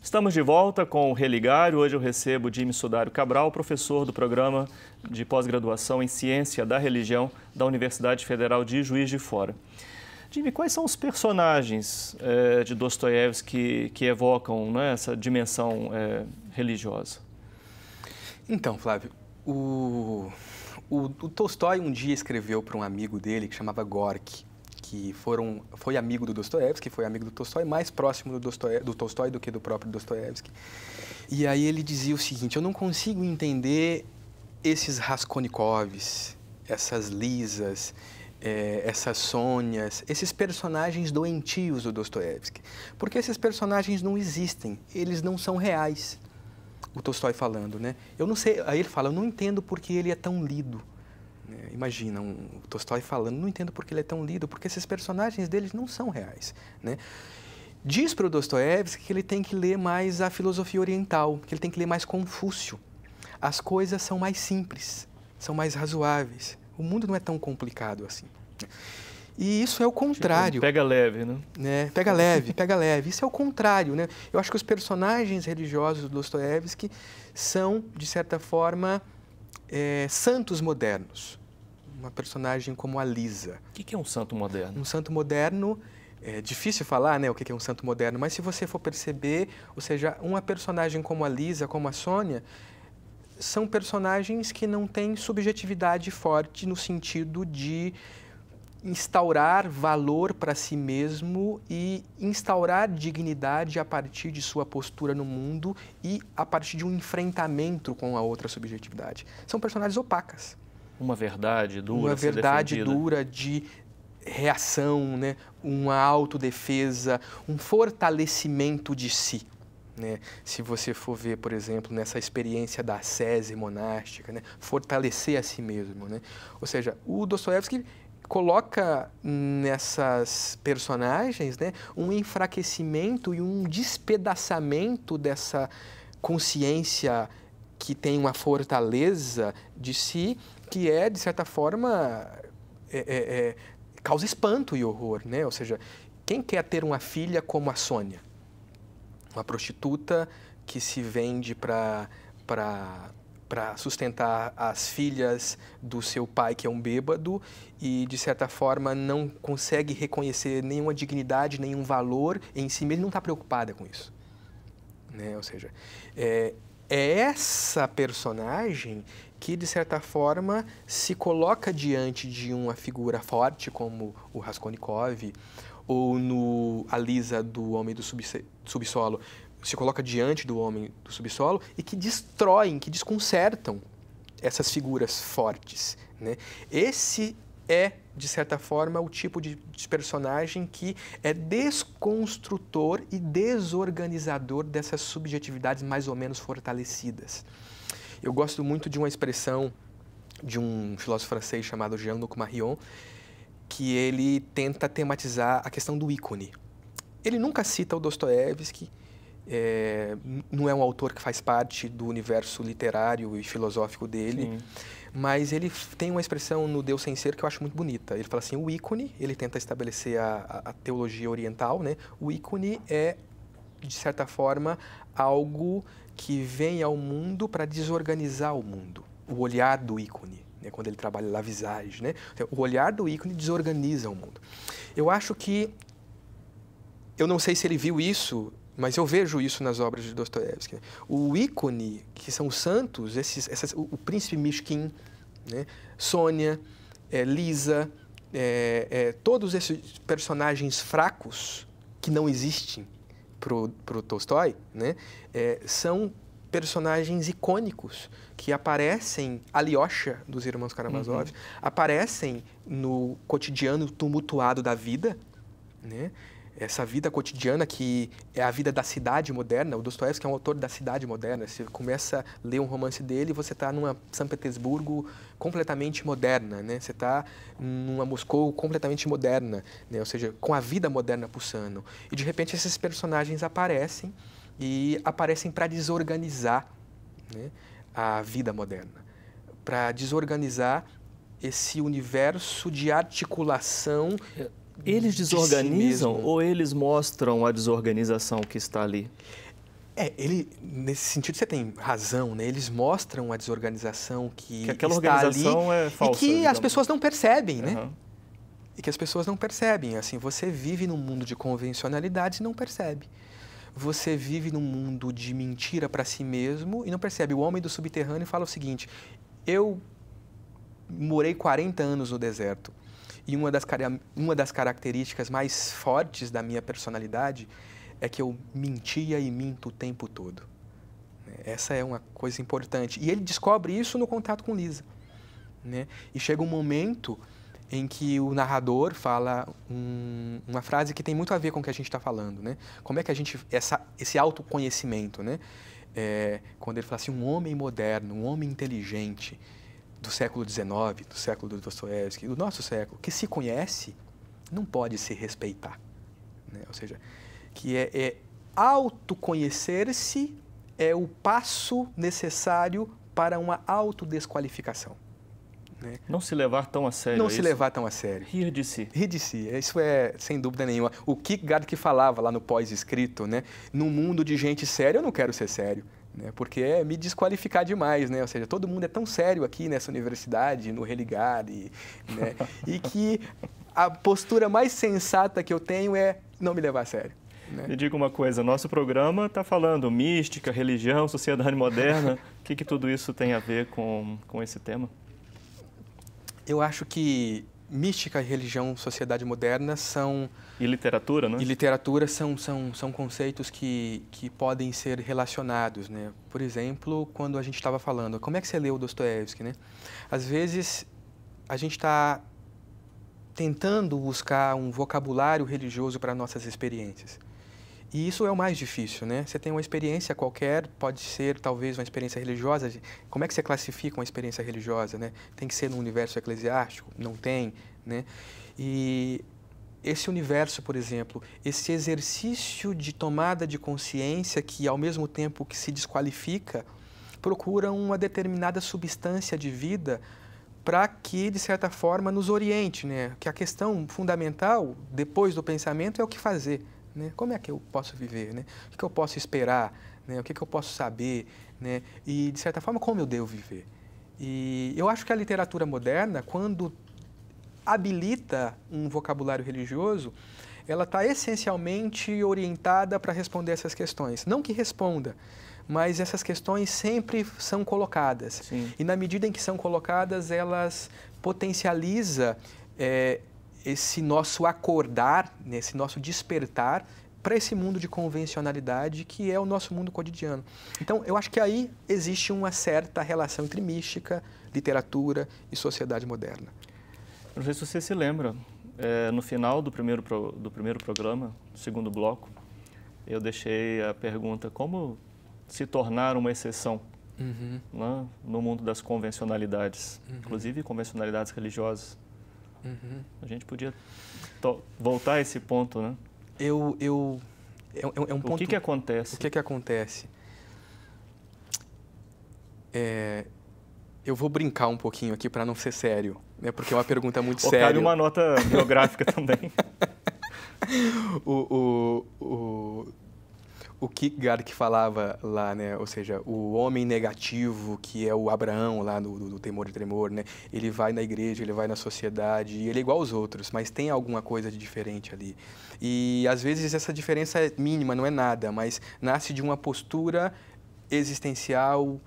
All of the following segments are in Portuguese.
Estamos de volta com o Religário. Hoje eu recebo Jimmy Sudário Cabral, professor do programa de pós-graduação em Ciência da Religião da Universidade Federal de Juiz de Fora. Jimmy, quais são os personagens de Dostoiévski que evocam, né, essa dimensão religiosa? Então, Flávio, o Tolstói um dia escreveu para um amigo dele que chamava Gorky, que foi amigo do Dostoiévski, foi amigo do Tolstói, mais próximo do Tolstói do que do próprio Dostoiévski. E aí ele dizia o seguinte: eu não consigo entender esses Raskolnikovs, essas Lisas, essas Sônias, esses personagens doentios do Dostoiévski, porque esses personagens não existem, eles não são reais. O Tolstói falando, né? Eu não sei, aí ele fala, eu não entendo porque ele é tão lido. Imagina, o Tolstói falando, não entendo porque ele é tão lido, porque esses personagens deles não são reais, né? Diz para o Dostoiévski que ele tem que ler mais a filosofia oriental, que ele tem que ler mais Confúcio. As coisas são mais simples, são mais razoáveis. O mundo não é tão complicado assim. E isso é o contrário. Tipo, pega leve, né? Pega leve, pega leve. Isso é o contrário, né? Eu acho que os personagens religiosos do Dostoiévski são, de certa forma, santos modernos. Uma personagem como a Lisa. O que é um santo moderno? Um santo moderno, é difícil falar, né, o que é um santo moderno, mas se você for perceber, ou seja, uma personagem como a Lisa, como a Sônia, são personagens que não têm subjetividade forte no sentido de instaurar valor para si mesmo e instaurar dignidade a partir de sua postura no mundo e a partir de um enfrentamento com a outra subjetividade. São personagens opacas. Uma verdade dura, uma verdade dura de reação, né? Uma autodefesa, um fortalecimento de si. Né? Se você for ver, por exemplo, nessa experiência da ascese monástica, né? Fortalecer a si mesmo. Né? Ou seja, o Dostoiévski coloca nessas personagens, né, um enfraquecimento e um despedaçamento dessa consciência que tem uma fortaleza de si, que de certa forma, causa espanto e horror. Né? Ou seja, quem quer ter uma filha como a Sônia? Uma prostituta que se vende para sustentar as filhas do seu pai, que é um bêbado, e, de certa forma, não consegue reconhecer nenhuma dignidade, nenhum valor em si mesmo, não está preocupada com isso. Né? Ou seja, é essa personagem que, de certa forma, se coloca diante de uma figura forte, como o Raskolnikov, ou a Lisa do Homem do Subsolo, se coloca diante do Homem do Subsolo e que destroem, que desconcertam essas figuras fortes. Né? Esse de certa forma, o tipo de personagem que é desconstrutor e desorganizador dessas subjetividades mais ou menos fortalecidas. Eu gosto muito de uma expressão de um filósofo francês chamado Jean-Luc Marion, que ele tenta tematizar a questão do ícone. Ele nunca cita o Dostoiévski, não é um autor que faz parte do universo literário e filosófico dele, sim, mas ele tem uma expressão no Deus Sem Ser que eu acho muito bonita. Ele fala assim, o ícone, ele tenta estabelecer a teologia oriental, né? O ícone é, de certa forma, algo que vem ao mundo para desorganizar o mundo. O olhar do ícone, né? Quando ele trabalha la visage, né? O olhar do ícone desorganiza o mundo. Eu acho que, eu não sei se ele viu isso, mas eu vejo isso nas obras de Dostoiévski. O ícone, que são os santos, o príncipe Mishkin, né? Sônia, Lisa, todos esses personagens fracos que não existem para o Tolstói, né? São personagens icônicos que aparecem, Alyosha, dos irmãos Karamazov, aparecem no cotidiano tumultuado da vida, né? Essa vida cotidiana que é a vida da cidade moderna. O Dostoiévski é um autor da cidade moderna. Você começa a ler um romance dele e você está numa São Petersburgo completamente moderna, né? Você está numa Moscou completamente moderna, né? Ou seja, com a vida moderna pulsando. E, de repente, esses personagens aparecem e aparecem para desorganizar, né, a vida moderna, para desorganizar esse universo de articulação. Eles desorganizam si ou eles mostram a desorganização que está ali? Nesse sentido você tem razão, né? Eles mostram a desorganização que aquela está organização ali é falsa, e que digamos. as pessoas não percebem, né? Uhum. E que as pessoas não percebem. Assim, você vive num mundo de convencionalidades e não percebe. Você vive num mundo de mentira para si mesmo e não percebe. O homem do subterrâneo fala o seguinte: eu morei 40 anos no deserto e uma das características mais fortes da minha personalidade é que eu mentia e minto o tempo todo. Essa é uma coisa importante. E ele descobre isso no contato com Lisa, né? E chega um momento em que o narrador fala uma frase que tem muito a ver com o que a gente está falando, né? Como é que a gente... esse autoconhecimento, né? Quando ele fala assim, um homem moderno, um homem inteligente do século XIX, do século do Dostoiévski, do nosso século, que se conhece, não pode se respeitar, né? Ou seja, que autoconhecer-se é o passo necessário para uma autodesqualificação, né? Não se levar tão a sério. Não se levar tão a sério. Rir de si. Rir de si, isso é sem dúvida nenhuma. O Kierkegaard que falava lá no pós-escrito, né? No mundo de gente séria, eu não quero ser sério, né? Porque é me desqualificar demais, né? Ou seja, todo mundo é tão sério aqui nessa universidade, no Religar, né? E que a postura mais sensata que eu tenho é não me levar a sério, né? Me diga uma coisa, nosso programa está falando mística, religião, sociedade moderna. O que tudo isso tem a ver com esse tema? Eu acho que mística, religião, sociedade moderna são... E literatura, né? E literatura são conceitos que podem ser relacionados, né? Por exemplo, quando a gente estava falando, como é que você leu Dostoiévski, né? Às vezes, a gente está tentando buscar um vocabulário religioso para nossas experiências. E isso é o mais difícil, né? Você tem uma experiência qualquer, pode ser talvez uma experiência religiosa. Como é que você classifica uma experiência religiosa, né? Tem que ser no universo eclesiástico? Não tem, né? E esse universo, por exemplo, esse exercício de tomada de consciência que, ao mesmo tempo que se desqualifica, procura uma determinada substância de vida para que, de certa forma, nos oriente, né? Que a questão fundamental, depois do pensamento, é o que fazer, né? Como é que eu posso viver, né? O que eu posso esperar, né? O que eu posso saber, né? E, de certa forma, como eu devo viver. E eu acho que a literatura moderna, quando habilita um vocabulário religioso, ela está essencialmente orientada para responder essas questões. Não que responda, mas essas questões sempre são colocadas. Sim. E na medida em que são colocadas, elas potencializam esse nosso acordar, né, esse nosso despertar para esse mundo de convencionalidade que é o nosso mundo cotidiano. Então, eu acho que aí existe uma certa relação entre mística, literatura e sociedade moderna. Não sei se você se lembra, no final do primeiro programa, do segundo bloco, eu deixei a pergunta como se tornar uma exceção, né, no mundo das convencionalidades, inclusive convencionalidades religiosas. A gente podia voltar a esse ponto, né? É um ponto... O que acontece? O que acontece? Eu vou brincar um pouquinho aqui para não ser sério, né? Porque é uma pergunta muito séria. Cabe uma nota biográfica também. O Kierkegaard que falava lá, né? Ou seja, o homem negativo, que é o Abraão lá do Temor e Tremor, né? Ele vai na igreja, ele vai na sociedade, e ele é igual aos outros, mas tem alguma coisa de diferente ali. E às vezes essa diferença é mínima, não é nada, mas nasce de uma postura existencial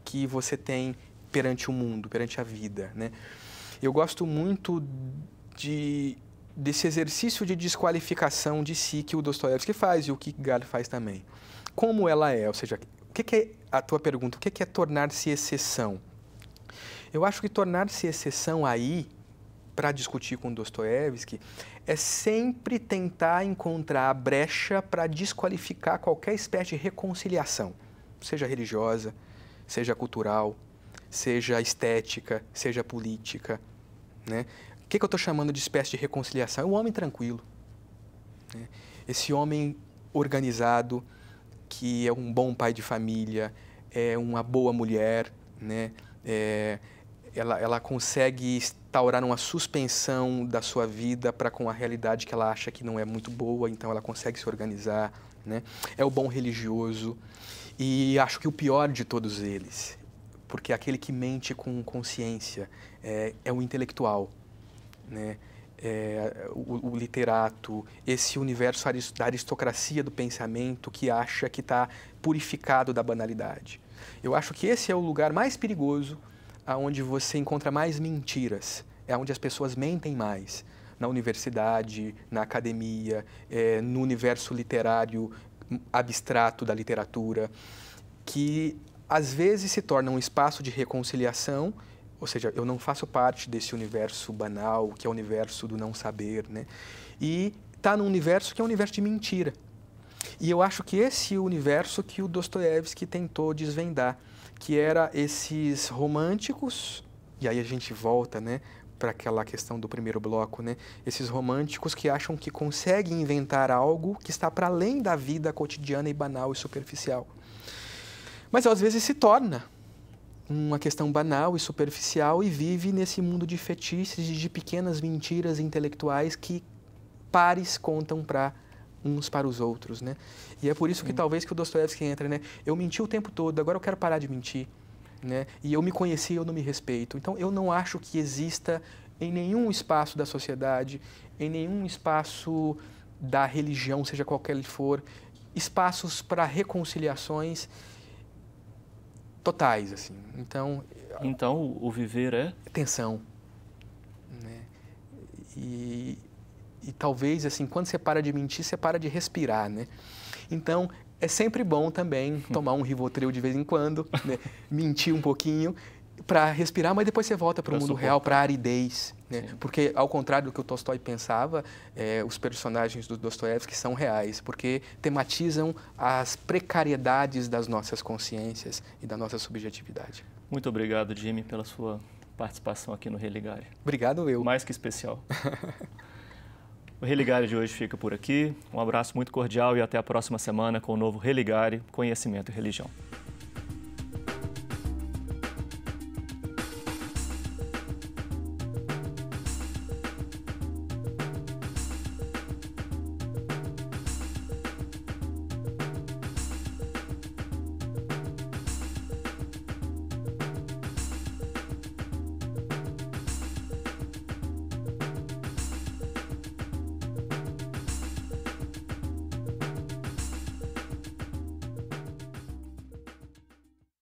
que você tem perante o mundo, perante a vida, né? Eu gosto muito desse exercício de desqualificação de si que o Dostoiévski faz e o Kierkegaard faz também. Como ela é? Ou seja, o que é a tua pergunta? O que é tornar-se exceção? Eu acho que tornar-se exceção aí, para discutir com Dostoiévski, é sempre tentar encontrar a brecha para desqualificar qualquer espécie de reconciliação, seja religiosa, seja cultural, seja estética, seja política, né? O que eu estou chamando de espécie de reconciliação? É um homem tranquilo, né? Esse homem organizado, que é um bom pai de família, é uma boa mulher, né? Ela consegue instaurar uma suspensão da sua vida para com a realidade que ela acha que não é muito boa, então ela consegue se organizar, né? É o bom religioso. E acho que o pior de todos eles, porque aquele que mente com consciência é o intelectual, né? O literato, esse universo da aristocracia do pensamento que acha que está purificado da banalidade. Eu acho que esse é o lugar mais perigoso, onde você encontra mais mentiras, é onde as pessoas mentem mais, na universidade, na academia, no universo literário abstrato da literatura, que às vezes se torna um espaço de reconciliação, ou seja, eu não faço parte desse universo banal, que é o universo do não saber, né? E está num universo que é um universo de mentira. E eu acho que esse universo que o Dostoiévski tentou desvendar, que era esses românticos, e aí a gente volta, né, para aquela questão do primeiro bloco, né? Esses românticos que acham que conseguem inventar algo que está para além da vida cotidiana e banal e superficial. Mas às vezes se torna uma questão banal e superficial e vive nesse mundo de fetiches e de pequenas mentiras intelectuais que pares contam uns para os outros, né? E é por isso que talvez que o Dostoiévski entra, né? Eu menti o tempo todo, agora eu quero parar de mentir, né? E eu me conheci, eu não me respeito. Então eu não acho que exista em nenhum espaço da sociedade, em nenhum espaço da religião, seja qualquer ele for, espaços para reconciliações totais, assim. Então o viver é tensão, né? E talvez, assim, quando você para de mentir, você para de respirar, né? Então, é sempre bom também tomar um Rivotril de vez em quando, né? Mentir um pouquinho para respirar, mas depois você volta para o mundo real, para a aridez, né? Porque, ao contrário do que o Tolstói pensava, os personagens do Dostoiévski são reais, porque tematizam as precariedades das nossas consciências e da nossa subjetividade. Muito obrigado, Jimmy, pela sua participação aqui no Religare. Obrigado, eu. Mais que especial. O Religare de hoje fica por aqui. Um abraço muito cordial e até a próxima semana com o novo Religare, Conhecimento e Religião.